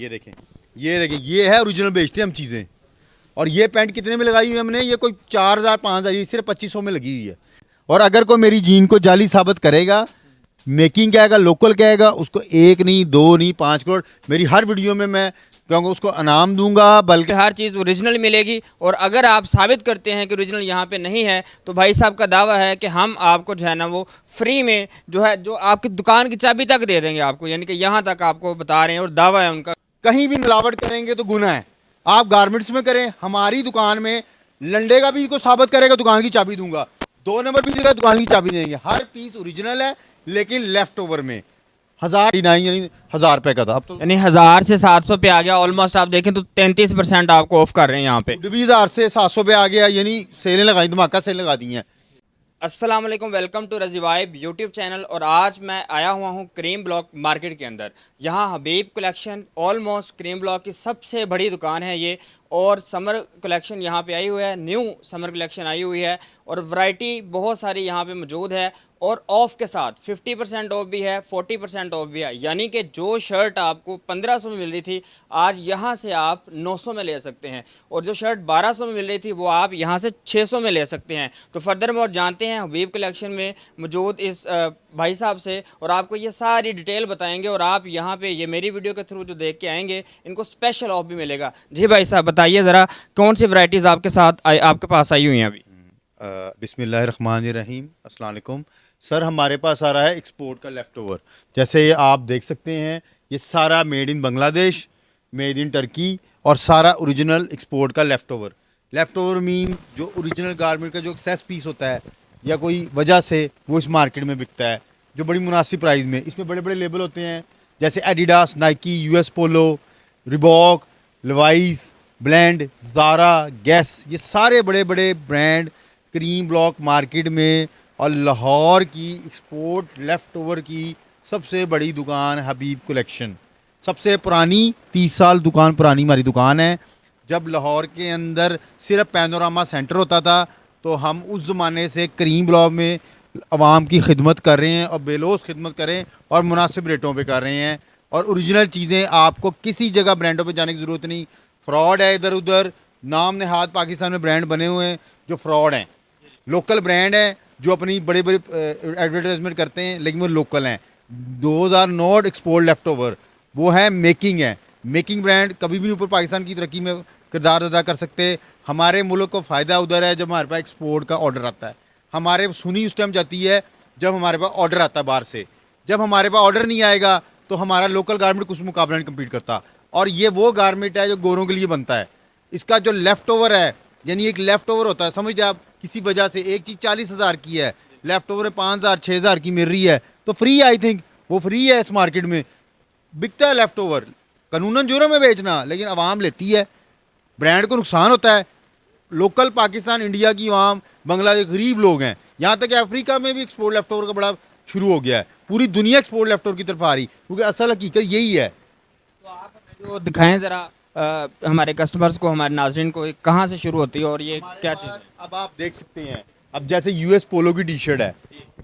ये देखें ये है ओरिजिनल, बेचते हैं हम चीज़ें। और ये पैंट कितने में लगाई हुई है हमने? ये कोई 4000 5000, ये सिर्फ 2500 में लगी हुई है। और अगर कोई मेरी जीन को जाली साबित करेगा, मेकिंग कहेगा, लोकल कहेगा, उसको 1 नहीं 2 नहीं 5 करोड़ मेरी हर वीडियो में मैं कहूँगा उसको इनाम दूंगा। बल्कि हर चीज़ ओरिजिनल मिलेगी। और अगर आप साबित करते हैं कि ओरिजिनल यहाँ पे नहीं है तो भाई साहब का दावा है कि हम आपको जो है ना वो फ्री में जो है जो आपकी दुकान की चाबी तक दे देंगे आपको, यानी कि यहाँ तक आपको बता रहे हैं और दावा है उनका। कहीं भी मिलावट करेंगे तो गुनाह है। आप गारमेंट्स में करें, हमारी दुकान में लंडे का भी को साबित करेगा दुकान की चाबी दूंगा, 2 नंबर भी देगा दुकान की चाबी देंगे। हर पीस ओरिजिनल है लेकिन लेफ्ट ओवर में 1000 यानी 1000 रुपए का था, अब तो यानी 1000 से 700 पे आ गया ऑलमोस्ट। आप देखें तो 33% आपको ऑफ कर रहे हैं यहाँ पे। 20,000 से 700 पे आ गया, यानी सेलें लगाई, धमाका सेल लगा दी हैं। अस्सलाम वालेकुम, वेलकम टू रजी वाइब यूट्यूब चैनल। और आज मैं आया हुआ हूँ क्रीम ब्लॉक मार्केट के अंदर। यहाँ हबीब कलेक्शन ऑलमोस्ट क्रीम ब्लॉक की सबसे बड़ी दुकान है ये। और समर कलेक्शन यहाँ पे आई हुई है, न्यू समर कलेक्शन आई हुई है और वैरायटी बहुत सारी यहाँ पे मौजूद है। और ऑफ़ के साथ 50% ऑफ भी है, 40% ऑफ भी है। यानी कि जो शर्ट आपको 1500 में मिल रही थी आज यहाँ से आप 900 में ले सकते हैं, और जो शर्ट 1200 में मिल रही थी वो आप यहाँ से 600 में ले सकते हैं। तो फर्दर मोर जानते हैं हबीब कलेक्शन में मौजूद इस भाई साहब से, और आपको ये सारी डिटेल बताएंगे। और आप यहाँ पे ये मेरी वीडियो के थ्रू जो देख के आएंगे इनको स्पेशल ऑफ भी मिलेगा। जी भाई साहब बताइए ज़रा, कौन सी वैरायटीज़ आपके साथ आपके पास आई हुई हैं अभी? बिस्मिल्लाहिर्रहमानिर्रहीम, अस्सलाम वालेकुम। सर हमारे पास आ रहा है एक्सपोर्ट का लेफ़्ट ओवर। जैसे ये आप देख सकते हैं, ये सारा made in Bangladesh, made in Turkey और सारा ओरिजिनल एक्सपोर्ट का left over. Left over mean जो ओरिजिनल गारमेंट का जो एक्सेस पीस होता है या कोई वजह से वो इस मार्केट में बिकता है जो बड़ी मुनासिब प्राइस में। इसमें बड़े बड़े लेबल होते हैं जैसे Adidas, Nike, US Polo, Reebok, Levi's, Blend, Zara, Gas, ये सारे बड़े बड़े ब्रांड क्रीम ब्लॉक मार्केट में। और लाहौर की एक्सपोर्ट लेफ़्ट ओवर की सबसे बड़ी दुकान हबीब कलेक्शन, सबसे पुरानी 30 साल दुकान पुरानी हमारी दुकान है। जब लाहौर के अंदर सिर्फ पैनोरामा सेंटर होता था तो हम उस ज़माने से क्रीम ब्लॉक में आवाम की खिदमत कर रहे हैं और बेलोस खिदमत करें और मुनासिब रेटों पे कर रहे हैं। और ओरिजिनल चीज़ें, आपको किसी जगह ब्रांडों पे जाने की ज़रूरत नहीं। फ्रॉड है इधर उधर, नाम नहाद पाकिस्तान में ब्रांड बने हुए हैं जो फ्रॉड हैं। लोकल ब्रांड है जो अपनी बड़े बड़े एडवर्टाइजमेंट करते हैं लेकिन वो लोकल हैं। 2000 नॉट एक्सपोर्ट लेफ़्ट ओवर, वो है मेकिंग है। मेकिंग ब्रांड कभी भी ऊपर पाकिस्तान की तरक्की में किरदार अदा कर सकते। हमारे मुल्क को फ़ायदा उधर है जब हमारे पास एक्सपोर्ट का ऑर्डर आता है। हमारे सुनी उस टाइम जाती है जब हमारे पास ऑर्डर आता है बाहर से। जब हमारे पास ऑर्डर नहीं आएगा तो हमारा लोकल गारमेंट कुछ मुकाबला नहीं कम्पीट करता। और ये वो गारमेंट है जो गोरों के लिए बनता है। इसका जो लेफ़्ट ओवर है, यानी एक लेफ़्ट ओवर होता है, समझ आप, किसी वजह से एक चीज़ 40,000 की है, लेफ़्ट ओवर 5,000 6,000 की मिल रही है तो फ्री, आई थिंक वो फ्री है। इस मार्केट में बिकता है लेफ़्ट ओवर, कानूनन जुर्म है बेचना, लेकिन आवाम लेती है, ब्रांड को नुकसान होता है। लोकल पाकिस्तान इंडिया की आवाम, बांग्लादेश गरीब लोग हैं। यहाँ तक कि अफ्रीका में भी एक्सपोर्ट लेफ़्ट ओवर का बड़ा शुरू हो गया है। पूरी दुनिया एक्सपोर्ट लेफ़्ट ओवर की तरफ आ रही, क्योंकि असल हकीकत यही है। तो आप जो दिखाएं ज़रा हमारे कस्टमर्स को, हमारे नाजरीन को, कहाँ से शुरू होती है और ये क्या चीज़ है? अब आप देख सकते हैं, अब जैसे यूएस पोलो की टी शर्ट है,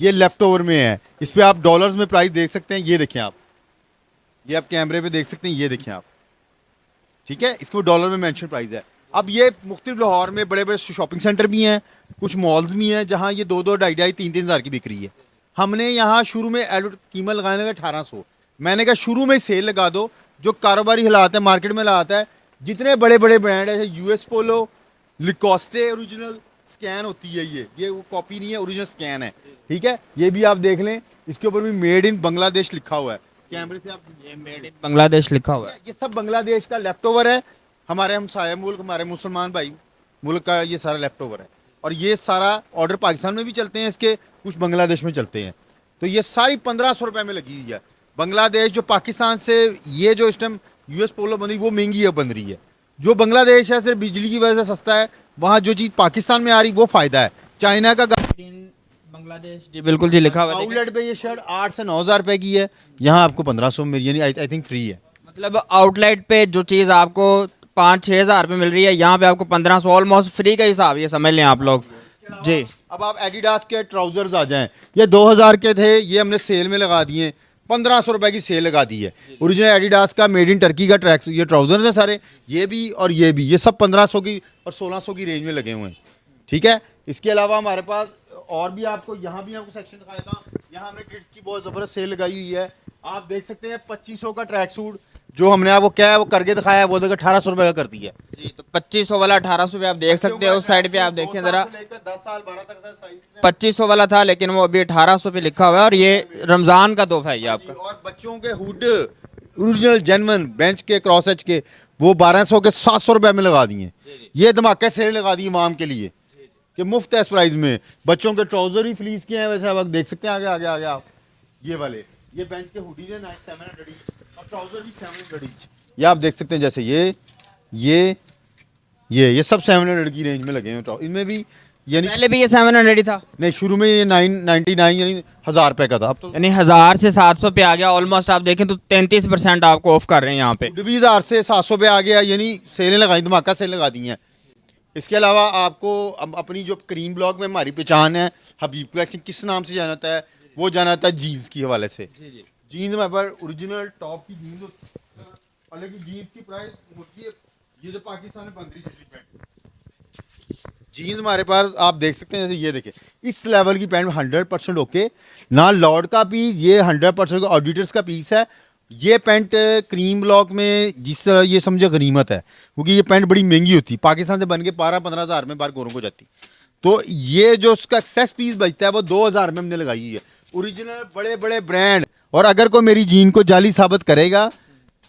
ये लेफ़्ट ओवर में है। इस पर आप डॉलर्स में प्राइस देख सकते हैं। ये देखें आप, ये आप कैमरे पे देख सकते हैं, ये देखें आप, ठीक है, इसको डॉलर में मेंशन प्राइस है। अब ये मुख्तलिफ लाहौर में बड़े बड़े शॉपिंग सेंटर भी हैं, कुछ मॉल्स भी हैं जहाँ ये 2-2 ढाई-ढाई 3-3 हज़ार की बिक रही है। हमने यहाँ शुरू में कीमत लगाने लगा 1800। मैंने कहा शुरू में सेल लगा दो, जो कारोबारी हालात है मार्केट में हालात है। जितने बड़े बड़े ब्रांड है, यूएस पोलो, लिकोस्टे ओरिजिनल स्कैन होती है, ये वो कॉपी नहीं है, ओरिजिनल स्कैन है, ठीक है। ये भी आप देख लें, इसके ऊपर भी मेड इन बांग्लादेश लिखा हुआ है। कैमरे से आप, ये मेड इन बांग्लादेश लिखा हुआ है। ये सब बांग्लादेश का लेफ़्ट ओवर है। हमारे हमसाया मुल्क, हमारे मुसलमान भाई मुल्क का ये सारा लेफ़्ट ओवर है। और ये सारा ऑर्डर पाकिस्तान में भी चलते हैं इसके, कुछ बांग्लादेश में चलते हैं। तो ये सारी 1500 रुपये में लगी हुई है। बांग्लादेश जो पाकिस्तान से ये जो इस टाइम यूएस पोलो बन रही वो महंगी है बन रही है। जो बांग्लादेश है सिर्फ बिजली की वजह से सस्ता है, वहाँ जो चीज़ पाकिस्तान में आ रही वो फ़ायदा है। चाइना का बांग्लादेश, जी बिल्कुल जी लिखा हुआ है। आउटलेट पे ये शर्ट 8 से 9,000 रुपये की है, यहाँ आपको 1500 में, यानी आई थिंक फ्री है। मतलब आउटलेट पे जो चीज़ आपको 5-6 हज़ार पे मिल रही है, यहाँ पे आपको 1500, ऑलमोस्ट फ्री का हिसाब, ये समझ लें आप लोग जी। अब आप एडिडास के ट्राउजर्स आ जाएं, ये 2000 के थे, ये हमने सेल में लगा दिए 1500 रुपए की सेल लगा दी है। ओरिजिनल एडिडास का मेड इन टर्की का ट्रैक्स, ये ट्राउजर्स है सारे, ये भी और ये सब 1500 की और 1600 की रेंज में लगे हुए हैं। ठीक है, इसके अलावा हमारे पास और भी आपको यहाँ भी आपको सेक्शन दिखाया था। यहाँ हमने किड्स की बहुत ज़बरदस्त सेल लगाई हुई है। आप देख सकते हैं 2500 का ट्रैक सूट जो हमने आपको क्या है वो करके दिखाया है, वो देखो 1800 रुपए का कर दिया है। जी, तो 2500 वाला 1800 पे आप देख सकते हो। उस साइड पे आप देखें जरा, 10 साल 12 तक का साइज है। 2500 वाला था लेकिन वो अभी 1800 पे लिखा हुआ है, और ये रमजान का तोहफा है ये आपका। और बच्चों के हुड ओरिजिनल जेन्युइन बेंच के क्रॉस एच के वो 1200 के 700 रुपए में लगा दिए। ये धमाके सेल लगा दी इमाम के लिए कि मुफ्त है इस प्राइस में। बच्चों के ट्राउजर ही फ्लीस के हैं, वैसे आप देख सकते हैं आगे आगे आगे आप ये वाले, ये बेंच के हुडीज है नाइस 700 ईच और ट्राउजर भी 700 ईच। ये आप देख सकते हैं जैसे ये सब 700 की रेंज में लगे हैं। इनमें भी यानी पहले भी ये 700 ही था, नहीं, शुरू में ये 999 यानी 1000 रुपए का था। अब तो यानी 1000 से 700 पे आ गया ऑलमोस्ट। आप देखें तो 33% आपको ऑफ कर रहे हैं यहाँ पे। भी 1000 से 700 पे आ गया, यानी सेलें लगाई, धमाका सेल लगा दी हैं। इसके अलावा आपको अपनी जो क्रीम ब्लॉक में हमारी पहचान है, हबीब कलेक्शन किस नाम से जाना जाता है, वो जाना जाता है जीन्स की हवाले से। जीन्स हमारे पास ओरिजिनल टॉप की जीन्स होती है, हालांकि जीन्स की प्राइस होती है ये जो पाकिस्तान में बन रही है जीन्स हमारे पास आप देख सकते हैं। जैसे ये देखें, इस लेवल की पैंट 100% ओके ना, लॉर्ड का पीस, ये 100% ऑडिटर्स का पीस है। ये पैंट क्रीम ब्लॉक में जिस तरह ये समझे गनीमत है, क्योंकि ये पैंट बड़ी महंगी होती, पाकिस्तान से बन के 12-15 हज़ार में बाहर गोरों को जाती। तो ये जो उसका एक्सेस पीस बचता है वो 2000 में हमने लगाई है। ओरिजिनल बड़े बड़े ब्रांड, और अगर कोई मेरी जीन को जाली साबित करेगा,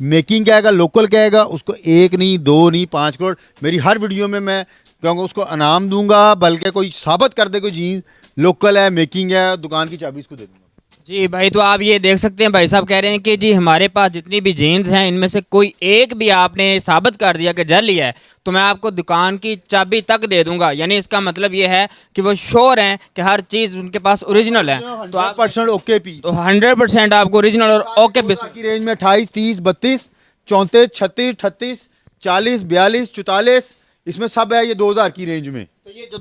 मेकिंग कहेगा, लोकल कहेगा, उसको 1 नहीं 2 नहीं 5 करोड़ मेरी हर वीडियो में मैं कहूँगा उसको इनाम दूंगा। बल्कि कोई साबित कर दे कोई जीन्स लोकल है, मेकिंग है, दुकान की चाबी इसको दे दूंगा। जी भाई, तो आप ये देख सकते हैं भाई साहब कह रहे हैं कि जी हमारे पास जितनी भी जीन्स हैं इनमें से कोई एक भी आपने साबित कर दिया कि जल लिया है तो मैं आपको दुकान की चाबी तक दे दूंगा। यानी इसका मतलब ये है कि वो श्योर हैं कि हर चीज़ उनके पास ओरिजिनल है। तो आप 100% ओके पी, तो 100% आपको ओरिजिनल और ओके की रेंज में 28, 30, 32, 34, 36, 38, 40, 42, 44 इसमें सब है। ये 2000 की रेंज में। तो ये जो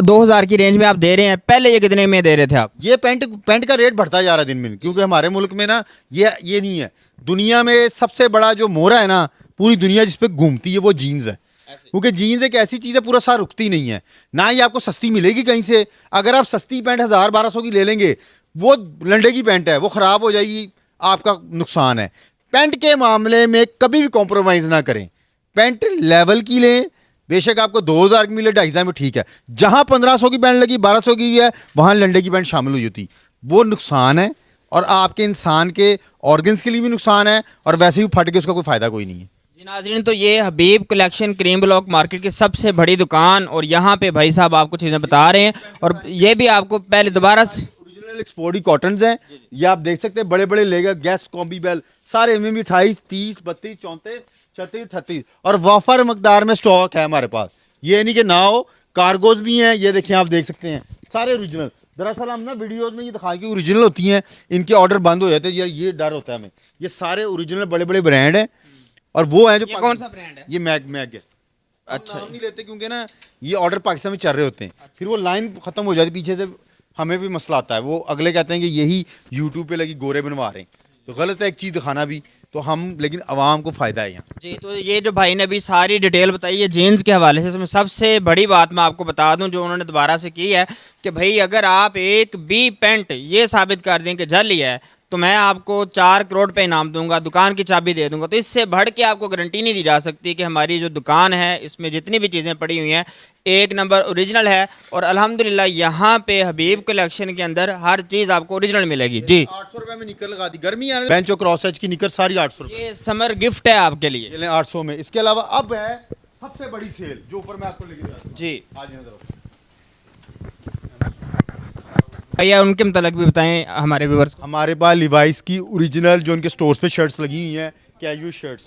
2000 की रेंज में आप दे रहे हैं, पहले ये कितने में दे रहे थे आप? ये पैंट का रेट बढ़ता जा रहा है दिन में, क्योंकि हमारे मुल्क में ना ये नहीं है। दुनिया में सबसे बड़ा जो मोहरा है ना, पूरी दुनिया जिस पे घूमती है वो जीन्स है। क्योंकि जीन्स एक ऐसी चीज़ है पूरा साल रुकती नहीं है, ना ये आपको सस्ती मिलेगी कहीं से। अगर आप सस्ती पैंट 1000-1200 की ले लेंगे, वो लंडे की पैंट है, वो ख़राब हो जाएगी, आपका नुकसान है। पैंट के मामले में कभी भी कॉम्प्रोमाइज़ ना करें, पैंट लेवल की लें। बेशक आपको 2000 की मिले, 2500 में ठीक है। जहां 1500 की पैंट लगी, 1200 की है, वहां लंडे की पैंट शामिल हुई होती, वो नुकसान है और आपके इंसान के ऑर्गन्स के लिए भी नुकसान है, और वैसे भी फट के उसका कोई फायदा कोई नहीं है। जी नाज़रीन, तो ये हबीब कलेक्शन क्रीम ब्लॉक मार्केट की सबसे बड़ी दुकान, और यहाँ पे भाई साहब आपको चीज़ें बता रहे हैं, और ये भी आपको पहले दोबारा ओरिजिनल एक्सपोर्ट ही कॉटन हैं। ये आप देख सकते हैं, बड़े बड़े लेगा गैस कॉम्बी बेल सारे इनमें भी 28, 30, 32, 34, 36, 38 और वाफर मकदार में स्टॉक है हमारे पास। ये नहीं कि ना हो, कार्गोज भी हैं। ये देखिए, आप देख सकते हैं सारे ओरिजिनल। दरअसल हम ना वीडियोज में ये दिखा के ओरिजिनल होती हैं, इनके ऑर्डर बंद हो जाते हैं यार, ये डर होता है हमें। ये सारे ओरिजिनल बड़े बड़े ब्रांड हैं, और वो हैं जो कौन सा ब्रांड है? ये मैग है। अच्छा, नाम नहीं लेते क्योंकि ना ये ऑर्डर पाकिस्तान में चल रहे होते हैं, फिर वो लाइन खत्म हो जाती पीछे से, हमें भी मसला आता है। वो अगले कहते हैं कि यही यूट्यूब पे लगी गोरे बनवा रहे हैं, तो गलत है एक चीज़ दिखाना भी। तो हम, लेकिन आवाम को फ़ायदा है यहाँ। जी, तो ये जो भाई ने अभी सारी डिटेल बताई है जीन्स के हवाले से, इसमें सबसे बड़ी बात मैं आपको बता दूं जो उन्होंने दोबारा से की है कि भाई अगर आप एक भी पेंट ये साबित कर दें कि जल लिया है तो मैं आपको 4 करोड़ पे इनाम दूंगा, दुकान की चाबी दे दूंगा। तो इससे बढ़ के आपको गारंटी नहीं दी जा सकती कि हमारी जो दुकान है इसमें जितनी भी चीज़ें पड़ी हुई हैं एक नंबर ओरिजिनल है। और अल्हम्दुलिल्लाह यहाँ पे हबीब कलेक्शन के अंदर हर चीज़ आपको ओरिजिनल मिलेगी। जी, 800 रुपए में निकर लगा दी, गर्मी आने बेंच और क्रॉस एज की निकर सारी 800 रुपए, ये समर गिफ्ट है आपके लिए। ये लें 800 में। इसके अलावा अब है सबसे बड़ी सेल जो ऊपर मैं आपको लेके जाता हूं। जी आज नजर भैया, उनके मतलब भी बताएं हमारे व्यूअर्स को। हमारे पास लिवाइस की ओरिजिनल जो उनके स्टोर्स पे शर्ट्स लगी हुई हैं, कैजुअल शर्ट्स,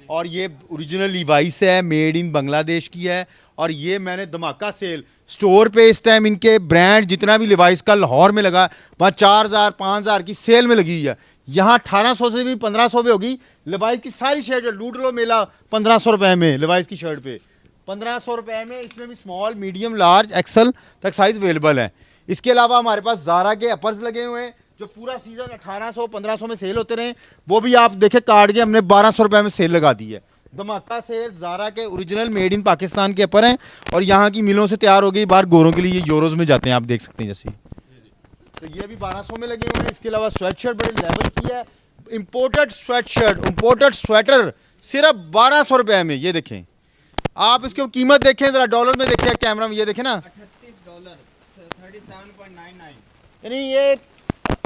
और ये ओरिजिनल लिवाइस है, मेड इन बांग्लादेश की है। और ये मैंने धमाका सेल स्टोर पे इस टाइम इनके ब्रांड जितना भी लिवाइस का लाहौर में लगा, वहाँ 4000 5000 की सेल में लगी हुई है। यहाँ 1800 से भी 1500 पे होगी लिवाइस की सारी शर्ट। लूट लो मेला 1500 रुपए में लिवाइस की शर्ट पे, 1500 रुपए में। इसमें भी स्मॉल, मीडियम, लार्ज, एक्सल तक साइज अवेलेबल है। इसके अलावा हमारे पास ज़ारा के अपर्स लगे हुए हैं, जो पूरा सीजन 1800-1500 में सेल होते रहे, वो भी आप देखे काट के हमने 1200 रुपए में सेल लगा दी है। धमाका सेल, ज़ारा के ओरिजिनल मेड इन पाकिस्तान के अपर हैं और यहाँ की मिलों से तैयार हो गई, बाहर गोरों के लिए यूरोज में जाते हैं, आप देख सकते हैं जैसे। तो ये भी 1200 में लगे हुए हैं। इसके अलावा स्वेट शर्ट बड़े लेवल की है, imported sweat shirt, imported sweater सिर्फ 1200 रुपए में। ये देखें आप, इसकी कीमत देखें जरा, डॉलर में देखें कैमरा में, ये देखें ना, $38, 37.99। यानी ये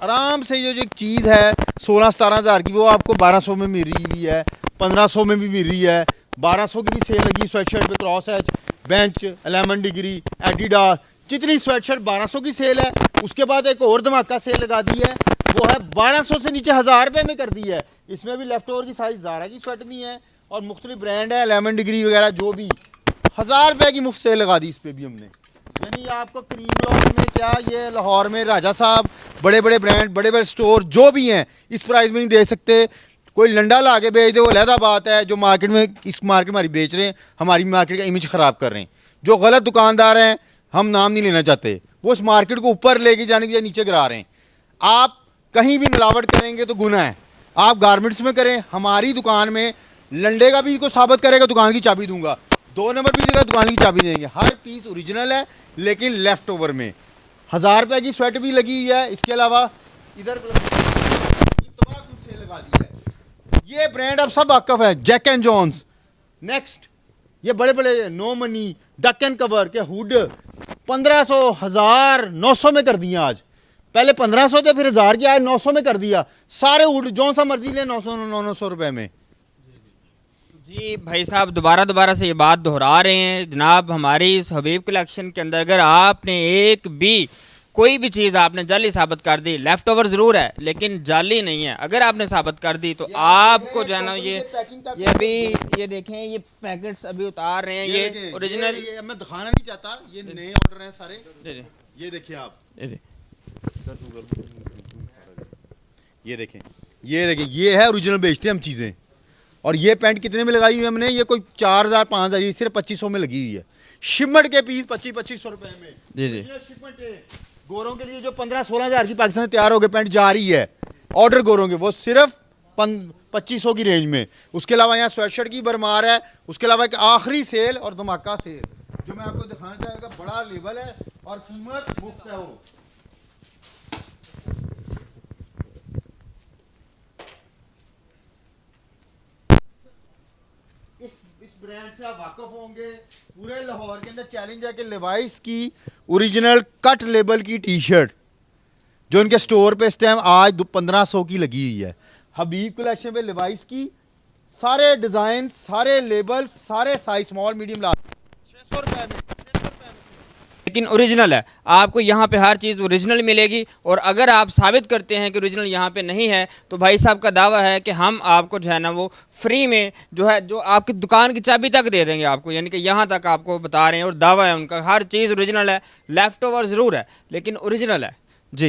आराम से ये जो एक चीज़ है 16-17 हज़ार की, वो आपको 1200 में मिल रही हुई है, 1500 में भी मिल रही है, 1200 की भी सेल लगी स्वेट शर्ट पे, cross H, bench, 11 degree, Adidas, जितनी स्वेट शर्ट 1200 की सेल है। उसके बाद एक और धमाका सेल लगा दी है, वो है 1200 से नीचे 1000 रुपये में कर दी है। इसमें भी लेफ्ट ओवर की सारी ज़ारा की स्वेट भी है और मुख्तलिफ ब्रांड है, 11 डिग्री वगैरह, जो भी 1000 रुपये की मुफ्त सेल लगा दी इस पर भी हमने। यानी आपको क्रीम ब्लॉक में क्या, ये लाहौर में राजा साहब, बड़े बड़े ब्रांड, बड़े बड़े स्टोर जो भी हैं, इस प्राइस में नहीं दे सकते। कोई लंडा ला के बेच दे, वो अलहदा बात है। जो मार्केट में, इस मार्केट में हमारी बेच रहे हैं, हमारी मार्केट का इमेज ख़राब कर रहे हैं। जो गलत दुकानदार हैं, हम नाम नहीं लेना चाहते, वो इस मार्केट को ऊपर लेके जाने के लिए नीचे गिरा रहे हैं। आप कहीं भी मिलावट करेंगे तो गुनाह है। आप गारमेंट्स में करें, हमारी दुकान में लंडे का भी को साबित करेगा, दुकान की चाबी दूंगा, 2 नंबर भी देगा, दुकान की चाबी देंगे। हर पीस ओरिजिनल है, लेकिन लेफ्ट ओवर में 1000 रुपये की स्वेट भी लगी हुई है। इसके अलावा इधर सेल लगा दी है। ये ब्रांड आप सब वाकफ है, जैक एंड जॉन्स। नेक्स्ट, ये बड़े बड़े No Money, Duck and Cover के हुड 1500, 1000, 900 में कर दिया आज। पहले 1500 थे, फिर 1000 की, आज 900 में कर दिया। सारे हुड जो सा मर्जी ले, 900 रुपए में। जी भाई साहब, दोबारा से ये बात दोहरा रहे हैं जनाब, हमारी इस हबीब कलेक्शन के अंदर अगर आपने एक भी कोई भी चीज़ आपने जाली साबित कर दी, लेफ्ट ओवर ज़रूर है लेकिन जाली नहीं है, अगर आपने साबित कर दी तो आपको जो है ना, ये अभी ये देखें, ये पैकेट्स अभी उतार रहे हैं, ये ओरिजिनल, मैं दिखाना नहीं चाहता, ये नए ऑर्डर हैं सारे। ये देखिए आप, ये देखें, ये है ओरिजिनल, बेचते हैं हम चीज़ें। और ये पैंट कितने में लगाई हुई है हमने? ये कोई 4000-5000, ये सिर्फ 2500 में लगी हुई है। शिपमेंट के पीस 2500 रुपए में। जी शिपमेंट है। गोरों के लिए जो 15-16 हज़ार की पाकिस्तान से तैयार हो गए पैंट जा रही है, ऑर्डर गोरों के, वो सिर्फ 2500 की रेंज में। उसके अलावा यहाँ स्वेट शर्ट की भरमार है। उसके अलावा एक आखिरी सेल और धमाका सेल जो मैं आपको दिखाना चाहूँगा, बड़ा लेवल है और कीमत मुफ्त है। वो इस ब्रांड से आप वाकफ होंगे। पूरे लाहौर के अंदर चैलेंज है कि लेवाइस की ओरिजिनल कट लेबल की टी शर्ट जो इनके स्टोर पे इस टाइम आज 1500 की लगी हुई है। हबीब कलेक्शन पे लेवाइस की सारे डिज़ाइन, सारे लेबल, सारे साइज, स्मॉल मीडियम लार्ज, 600 रुपए में, लेकिन ओरिजिनल है। आपको यहाँ पे हर चीज़ ओरिजिनल मिलेगी और अगर आप साबित करते हैं कि ओरिजिनल यहाँ पे नहीं है तो भाई साहब का दावा है कि हम आपको जो है ना वो फ्री में जो है, जो आपकी दुकान की चाबी तक दे देंगे आपको, यानी कि यहाँ तक आपको बता रहे हैं और दावा है उनका, हर चीज़ ओरिजिनल है, लेफ्ट ओवर ज़रूर है लेकिन ओरिजिनल है। जी।